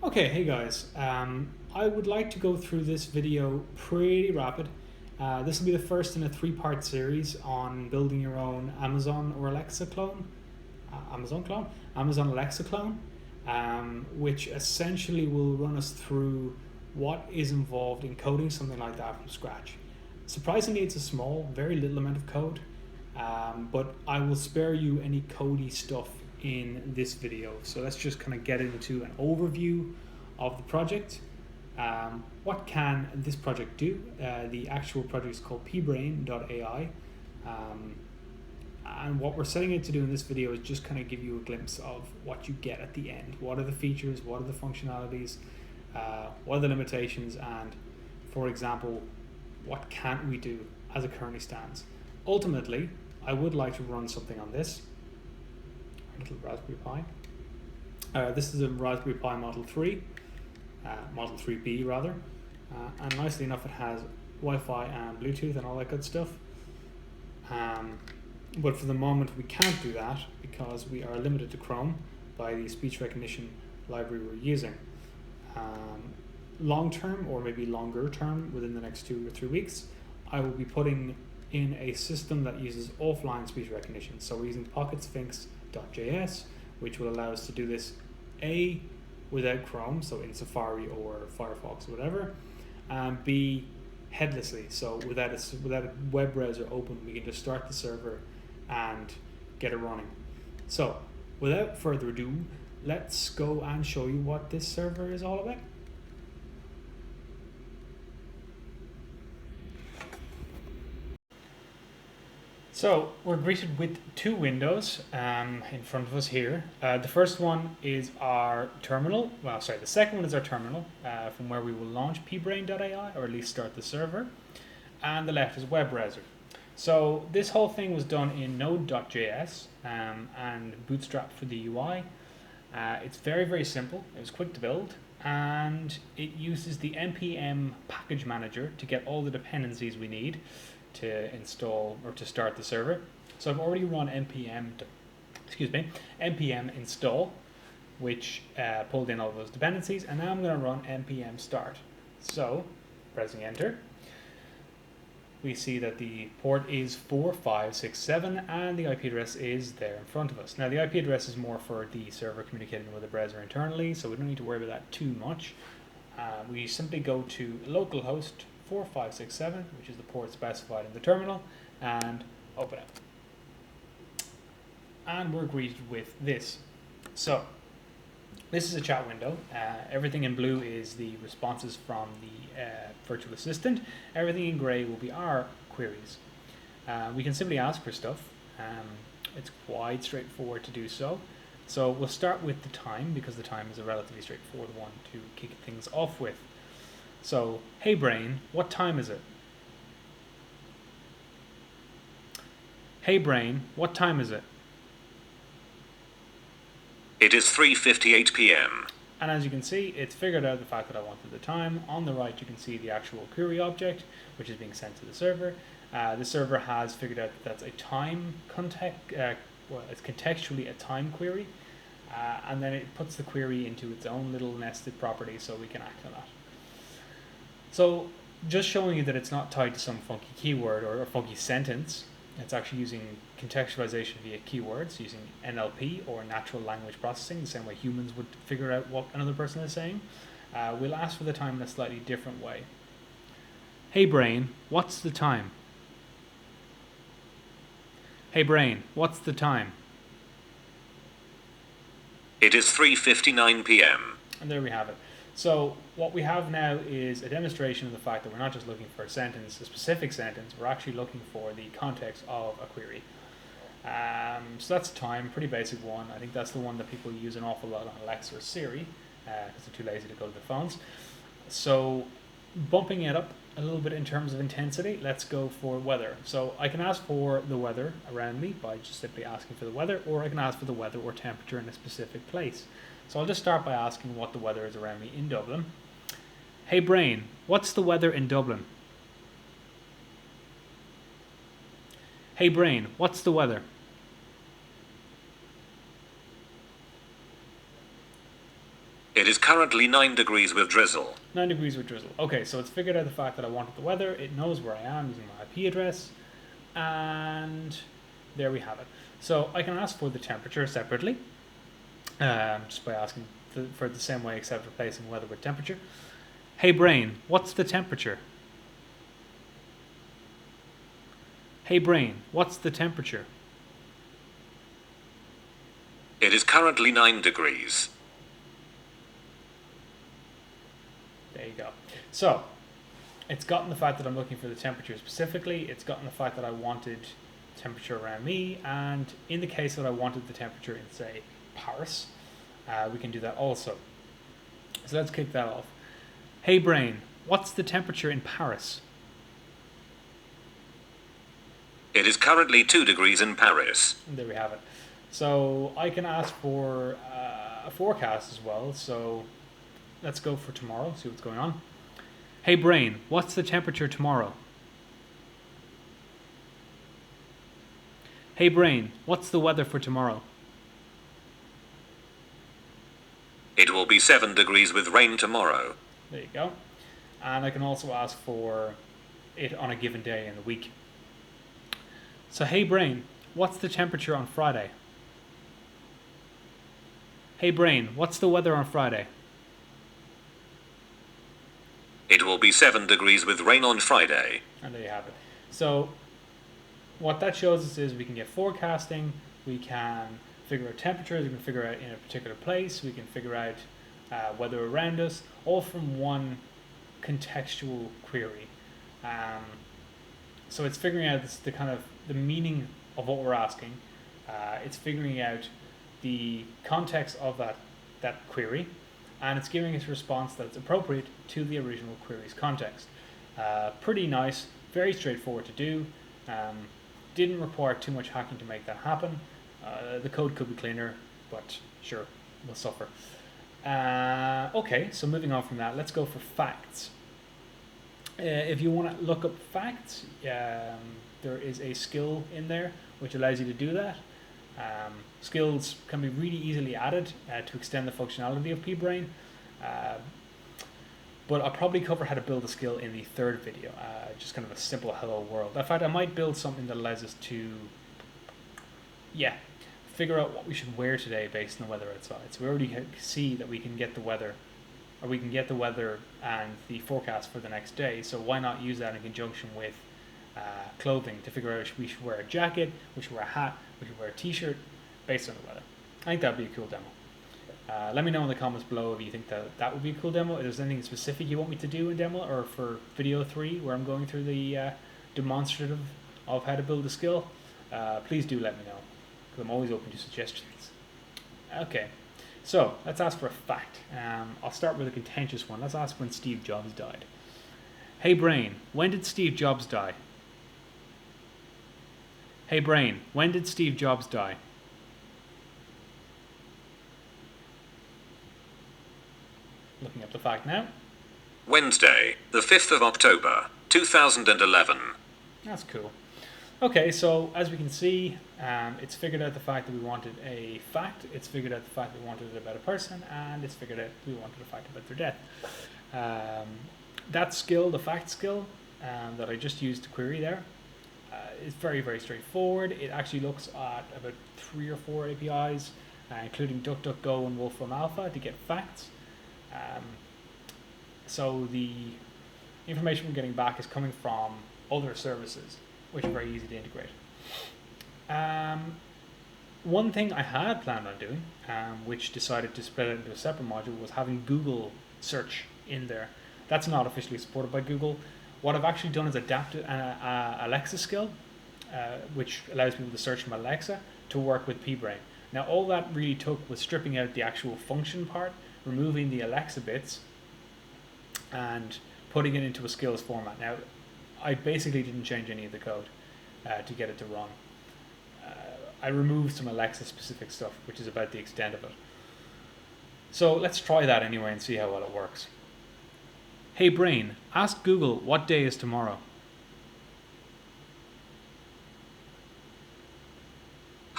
Okay, hey guys. I would like to go through this video pretty rapid. This will be the first in a three-part series on building your own Amazon or Alexa clone. Amazon Alexa clone, which essentially will run us through what is involved in coding something like that from scratch. Surprisingly, it's a small, very little amount of code, but I will spare you any codey stuff in this video. So let's just kind of get into an overview of the project. What can this project do? The actual project is called pbrain.ai. And what we're setting it to do in this video is just kind of give you a glimpse of what you get at the end. What are the features? What are the functionalities? What are the limitations? And for example, what can't we do as it currently stands? Ultimately, I would like to run something on this. A little Raspberry Pi. This is a Raspberry Pi Model 3, Model 3B rather. And nicely enough, it has Wi-Fi and Bluetooth and all that good stuff. But for the moment, we can't do that because we are limited to Chrome by the speech recognition library we're using. Long term, or maybe longer term, within the next 2 or 3 weeks, I will be putting in a system that uses offline speech recognition. So we're using PocketSphinx.js, which will allow us to do this A, without Chrome, so in Safari or Firefox or whatever, and B, headlessly. So without a web browser open, we can just start the server and get it running. So without further ado, let's go and show you what this server is all about. So we're greeted with two windows in front of us here. The first one is our terminal. Well, sorry, the second one is our terminal from where we will launch pbrain.ai, or at least start the server. And the left is web browser. So this whole thing was done in Node.js and bootstrapped for the UI. It's very, very simple. It was quick to build, and it uses the npm package manager to get all the dependencies we need to install or to start the server. So I've already run npm install, which pulled in all those dependencies, and now I'm going to run npm start. So pressing enter, we see that the port is 4567 and the IP address is there in front of us. Now the IP address is more for the server communicating with the browser internally, so we don't need to worry about that too much. We simply go to localhost 4567, which is the port specified in the terminal, and open it. And we're greeted with this. So this is a chat window. Everything in blue is the responses from the virtual assistant. Everything in grey will be our queries. We can simply ask for stuff. It's quite straightforward to do so. So we'll start with the time, because the time is a relatively straightforward one to kick things off with. So, hey brain, what time is it? Hey brain, what time is it? It is 3:58 p.m. And as you can see, it's figured out the fact that I wanted the time. On the right, you can see the actual query object, which is being sent to the server. The server has figured out that that's a time it's contextually a time query. And then it puts the query into its own little nested property so we can act on that. So just showing you that it's not tied to some funky keyword or a funky sentence. It's actually using contextualization via keywords, using NLP or natural language processing, the same way humans would figure out what another person is saying. We'll ask for the time in a slightly different way. Hey brain, what's the time? Hey brain, what's the time? It is 3:59 p.m. And there we have it. So what we have now is a demonstration of the fact that we're not just looking for a sentence, a specific sentence, we're actually looking for the context of a query. So that's time, pretty basic one. I think that's the one that people use an awful lot on Alexa or Siri, because they're too lazy to go to their phones. So bumping it up a little bit in terms of intensity, let's go for weather. So I can ask for the weather around me by just simply asking for the weather, or I can ask for the weather or temperature in a specific place. So I'll just start by asking what the weather is around me in Dublin. Hey brain, what's the weather in Dublin? Hey brain, what's the weather? It is currently 9 degrees with drizzle. 9 degrees with drizzle. Okay, so it's figured out the fact that I wanted the weather. It knows where I am using my IP address. And there we have it. So I can ask for the temperature separately, just by asking for the same way except replacing weather with temperature. Hey brain, what's the temperature? Hey brain, what's the temperature? It is currently 9 degrees. There you go. So it's gotten the fact that I'm looking for the temperature specifically. It's gotten the fact that I wanted temperature around me, and in the case that I wanted the temperature in, say, Paris, we can do that also. So let's kick that off. Hey brain, what's the temperature in Paris? It is currently 2 degrees in Paris. And there we have it. So I can ask for a forecast as well. So let's go for tomorrow, see what's going on. Hey brain, what's the temperature tomorrow? Hey brain, what's the weather for tomorrow? It will be 7 degrees with rain tomorrow. There you go. And I can also ask for it on a given day in the week. So hey brain, what's the temperature on Friday? Hey brain, what's the weather on Friday? It will be 7 degrees with rain on Friday. And there you have it. So what that shows us is we can get forecasting, we can figure out temperatures, we can figure out in a particular place, we can figure out weather around us, all from one contextual query. So it's figuring out the kind of the meaning of what we're asking. It's figuring out the context of that query, and it's giving us a response that's appropriate to the original query's context. Pretty nice, very straightforward to do. Didn't require too much hacking to make that happen. The code could be cleaner, but sure, we'll suffer. Okay, so moving on from that, let's go for facts. If you want to look up facts, there is a skill in there which allows you to do that. Skills can be really easily added to extend the functionality of pbrain, but I'll probably cover how to build a skill in the third video, just kind of a simple hello world. In fact, I might build something that allows us to figure out what we should wear today based on the weather outside. So we already see that we can get the weather, or we can get the weather and the forecast for the next day, so why not use that in conjunction with clothing to figure out if we should wear a jacket, we should wear a hat, we should wear a t-shirt based on the weather. I think that would be a cool demo. Let me know in the comments below if you think that would be a cool demo. If there's anything specific you want me to do in demo, or for video 3 where I'm going through the demonstrative of how to build a skill, please do let me know, because I'm always open to suggestions. Okay, so let's ask for a fact. I'll start with a contentious one. Let's ask when Steve Jobs died. Hey brain, when did Steve Jobs die? Hey brain, when did Steve Jobs die? Looking up the fact now. Wednesday, the 5th of October, 2011. That's cool. Okay, so as we can see, it's figured out the fact that we wanted a fact, it's figured out the fact that we wanted it about a person, and it's figured out we wanted a fact about their death. That skill, the fact skill, that I just used to query there, is very, very straightforward. It actually looks at about 3 or 4 APIs, including DuckDuckGo and Wolfram Alpha, to get facts. So the information we're getting back is coming from other services, which are very easy to integrate. One thing I had planned on doing, which decided to split it into a separate module, was having Google search in there. That's not officially supported by Google. What I've actually done is adapted an Alexa skill, which allows people to search from Alexa to work with pbrain. Now all that really took was stripping out the actual function part, removing the Alexa bits, and putting it into a skills format. Now I basically didn't change any of the code to get it to run. I removed some Alexa specific stuff, which is about the extent of it. So let's try that anyway and see how well it works. Hey brain, ask Google what day is tomorrow.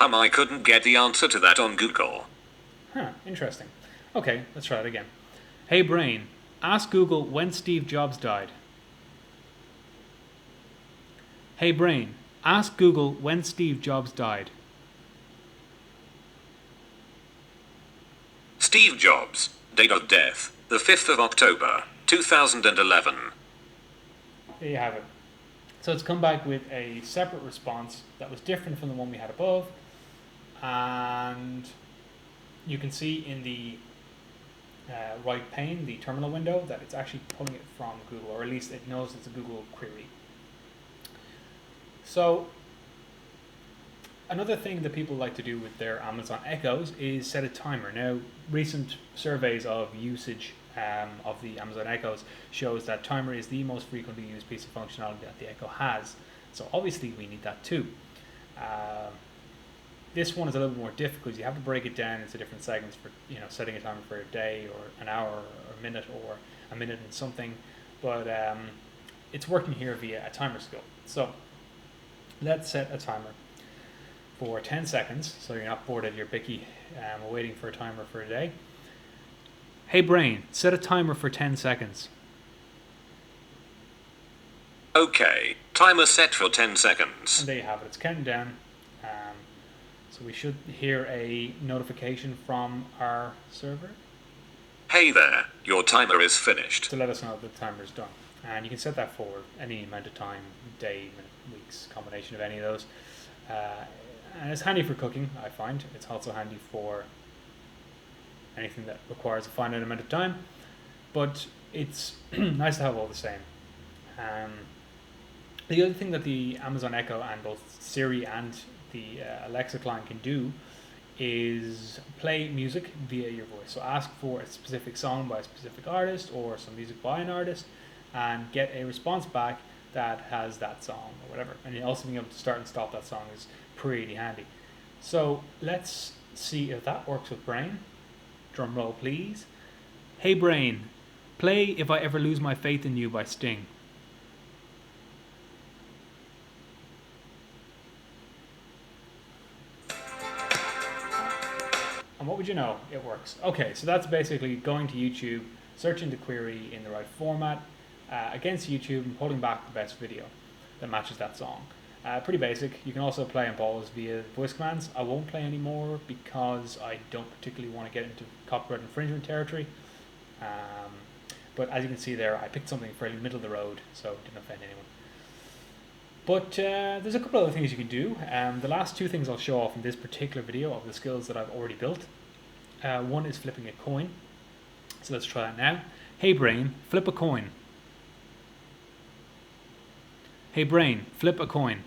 I couldn't get the answer to that on Google. Huh, interesting. Okay, let's try it again. Hey brain, ask Google when Steve Jobs died. Hey brain, ask Google when Steve Jobs died. Steve Jobs, date of death, the 5th of October, 2011. There you have it. So it's come back with a separate response that was different from the one we had above. And you can see in the right pane, the terminal window, that it's actually pulling it from Google, or at least it knows it's a Google query. So another thing that people like to do with their Amazon Echoes is set a timer. Now, recent surveys of usage of the Amazon Echoes shows that timer is the most frequently used piece of functionality that the Echo has. So obviously we need that too. This one is a little bit more difficult. You have to break it down into different segments for setting a timer for a day or an hour or a minute and something. But it's working here via a timer skill. So let's set a timer for 10 seconds, so you're not bored at your bicky waiting for a timer for a day. Hey brain, set a timer for 10 seconds. Okay, timer set for 10 seconds. And there you have it, it's counting down. So we should hear a notification from our server Hey there, your timer is finished. to let us know that the timer is done. And you can set that for any amount of time, day, minute, weeks, combination of any of those. And it's handy for cooking, I find. It's also handy for anything that requires a finite amount of time. But it's nice to have all the same. The other thing that the Amazon Echo and both Siri and the Alexa client can do is play music via your voice. So ask for a specific song by a specific artist or some music by an artist and get a response back that has that song or whatever. And also being able to start and stop that song is pretty handy. So let's see if that works with Brain. Drum roll please. Hey Brain, play If I Ever Lose My Faith in You by Sting. And what would you know? It works. Okay, so that's basically going to YouTube, searching the query in the right format against YouTube and pulling back the best video that matches that song. Pretty basic. You can also play and pause via voice commands. I won't play anymore because I don't particularly want to get into copyright infringement territory. But as you can see there, I picked something fairly middle of the road, so it didn't offend anyone. But there's a couple other things you can do. The last two things I'll show off in this particular video of the skills that I've already built. One is flipping a coin. So let's try that now. Hey brain, flip a coin. Hey brain, flip a coin.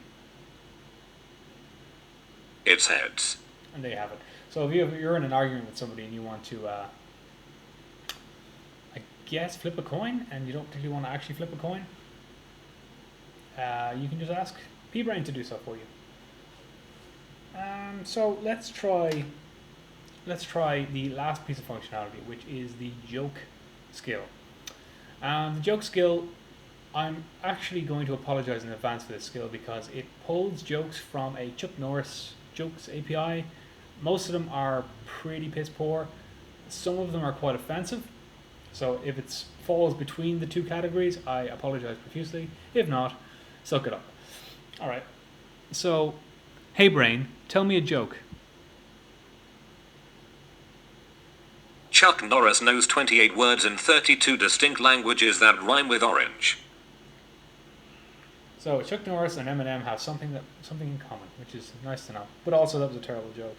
It's heads. And there you have it. So if you're in an argument with somebody and you want to, I guess, flip a coin, and you don't particularly want to actually flip a coin, you can just ask pbrain to do so for you. So let's try the last piece of functionality, which is the joke skill. The joke skill, I'm actually going to apologize in advance for this skill because it pulls jokes from a Chuck Norris jokes API. Most of them are pretty piss poor. Some of them are quite offensive. So if it falls between the two categories, I apologize profusely. If not, suck it up. Alright, so, hey brain, tell me a joke. Chuck Norris knows 28 words in 32 distinct languages that rhyme with orange. So Chuck Norris and Eminem have something in common, which is nice to know. But also that was a terrible joke,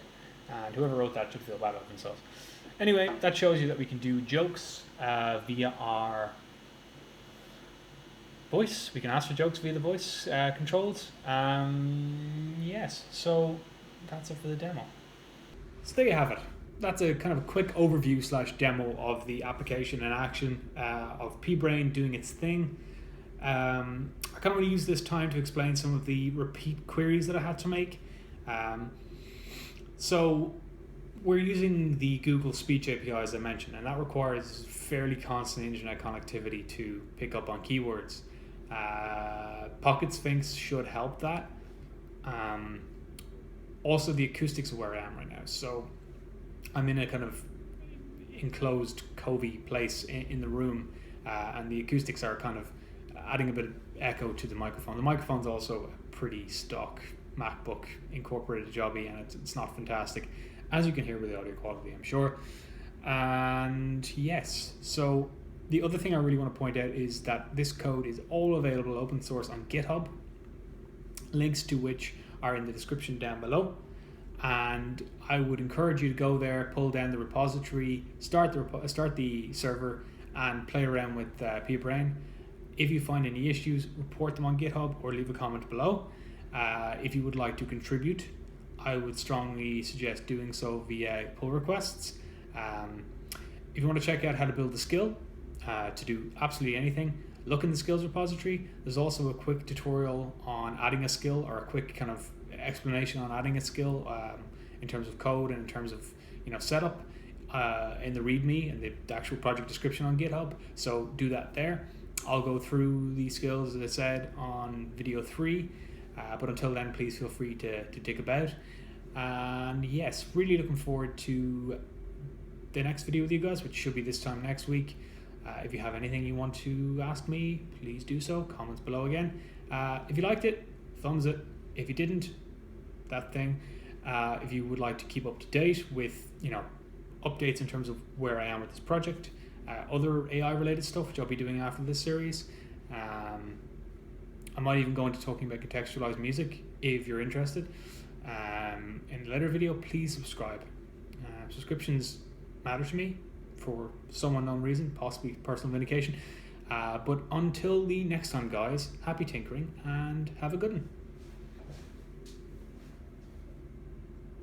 and whoever wrote that should feel bad about themselves. Anyway, that shows you that we can do jokes via our voice. We can ask for jokes via the voice controls. Yes, so that's it for the demo. So there you have it. That's a kind of a quick overview / demo of the application in action of pbrain doing its thing. I kind of want to use this time to explain some of the repeat queries that I had to make. So we're using the Google Speech API, as I mentioned, and that requires fairly constant internet connectivity to pick up on keywords. Pocket Sphinx should help that. Also, the acoustics of where I am right now. So I'm in a kind of enclosed, covey place in the room, and the acoustics are kind of adding a bit of echo to the microphone. The microphone's also a pretty stock MacBook incorporated jobby, and it's not fantastic, as you can hear with the audio quality, I'm sure. And yes, so the other thing I really want to point out is that this code is all available open source on GitHub, links to which are in the description down below. And I would encourage you to go there, pull down the repository, start the server, and play around with pbrain. If you find any issues, report them on GitHub or leave a comment below. If you would like to contribute, I would strongly suggest doing so via pull requests. If you want to check out how to build a skill to do absolutely anything, look in the skills repository. There's also a quick tutorial on adding a skill, or a quick kind of explanation on adding a skill in terms of code and in terms of setup in the README and the actual project description on GitHub. So do that there. I'll go through the skills, as I said, on video 3. But until then, please feel free to dig about. And yes, really looking forward to the next video with you guys, which should be this time next week. If you have anything you want to ask me, please do so. Comments below again. If you liked it, thumbs it. If you didn't, that thing. If you would like to keep up to date with updates in terms of where I am with this project, other AI related stuff which I'll be doing after this series. I might even go into talking about contextualized music if you're interested. In the later video, please subscribe. Subscriptions matter to me for some unknown reason, possibly personal vindication. But until the next time, guys, happy tinkering and have a good one.